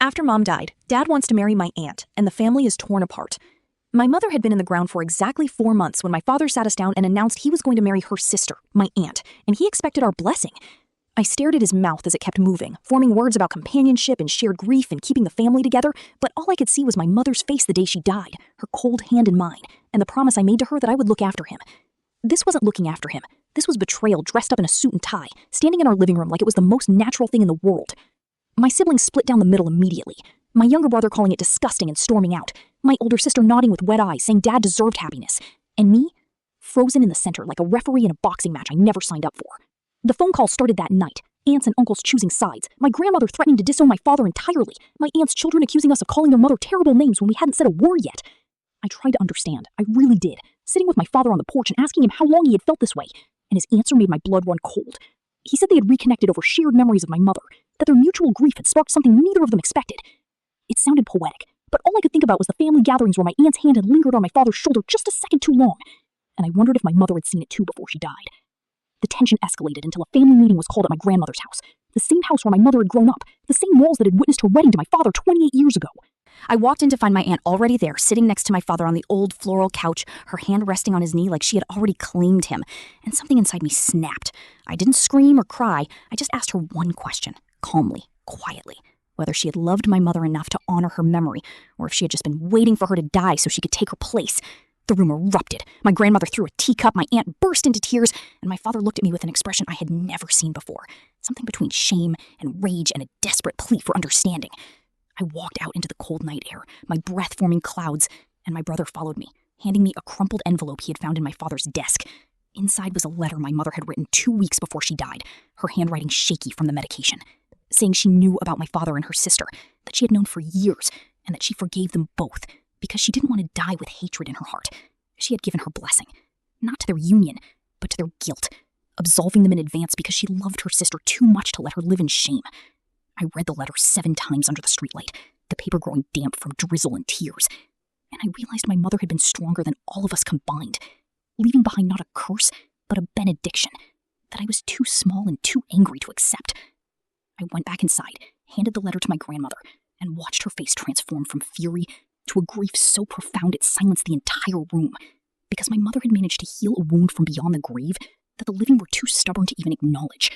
After Mom died, Dad wants to marry my aunt, and the family is torn apart. My mother had been in the ground for exactly 4 months when my father sat us down and announced he was going to marry her sister, my aunt, and he expected our blessing. I stared at his mouth as it kept moving, forming words about companionship and shared grief and keeping the family together, but all I could see was my mother's face the day she died, her cold hand in mine, and the promise I made to her that I would look after him. This wasn't looking after him. This was betrayal dressed up in a suit and tie, standing in our living room like it was the most natural thing in the world. My siblings split down the middle immediately, my younger brother calling it disgusting and storming out, my older sister nodding with wet eyes saying Dad deserved happiness, and me, frozen in the center like a referee in a boxing match I never signed up for. The phone call started that night, aunts and uncles choosing sides, my grandmother threatening to disown my father entirely, my aunt's children accusing us of calling their mother terrible names when we hadn't said a word yet. I tried to understand, I really did, sitting with my father on the porch and asking him how long he had felt this way, and his answer made my blood run cold. He said they had reconnected over shared memories of my mother, that their mutual grief had sparked something neither of them expected. It sounded poetic, but all I could think about was the family gatherings where my aunt's hand had lingered on my father's shoulder just a second too long, and I wondered if my mother had seen it too before she died. The tension escalated until a family meeting was called at my grandmother's house, the same house where my mother had grown up, the same walls that had witnessed her wedding to my father 28 years ago. I walked in to find my aunt already there, sitting next to my father on the old floral couch, her hand resting on his knee like she had already claimed him, and something inside me snapped. I didn't scream or cry, I just asked her one question, calmly, quietly, whether she had loved my mother enough to honor her memory, or if she had just been waiting for her to die so she could take her place. The room erupted. My grandmother threw a teacup, my aunt burst into tears, and my father looked at me with an expression I had never seen before, something between shame and rage and a desperate plea for understanding. I walked out into the cold night air, my breath forming clouds, and my brother followed me, handing me a crumpled envelope he had found in my father's desk. Inside was a letter my mother had written 2 weeks before she died, her handwriting shaky from the medication, saying she knew about my father and her sister, that she had known for years, and that she forgave them both, because she didn't want to die with hatred in her heart. She had given her blessing, not to their union, but to their guilt, absolving them in advance because she loved her sister too much to let her live in shame. I read the letter 7 times under the streetlight, the paper growing damp from drizzle and tears, and I realized my mother had been stronger than all of us combined, leaving behind not a curse, but a benediction that I was too small and too angry to accept. I went back inside, handed the letter to my grandmother, and watched her face transform from fury to a grief so profound it silenced the entire room, because my mother had managed to heal a wound from beyond the grave that the living were too stubborn to even acknowledge.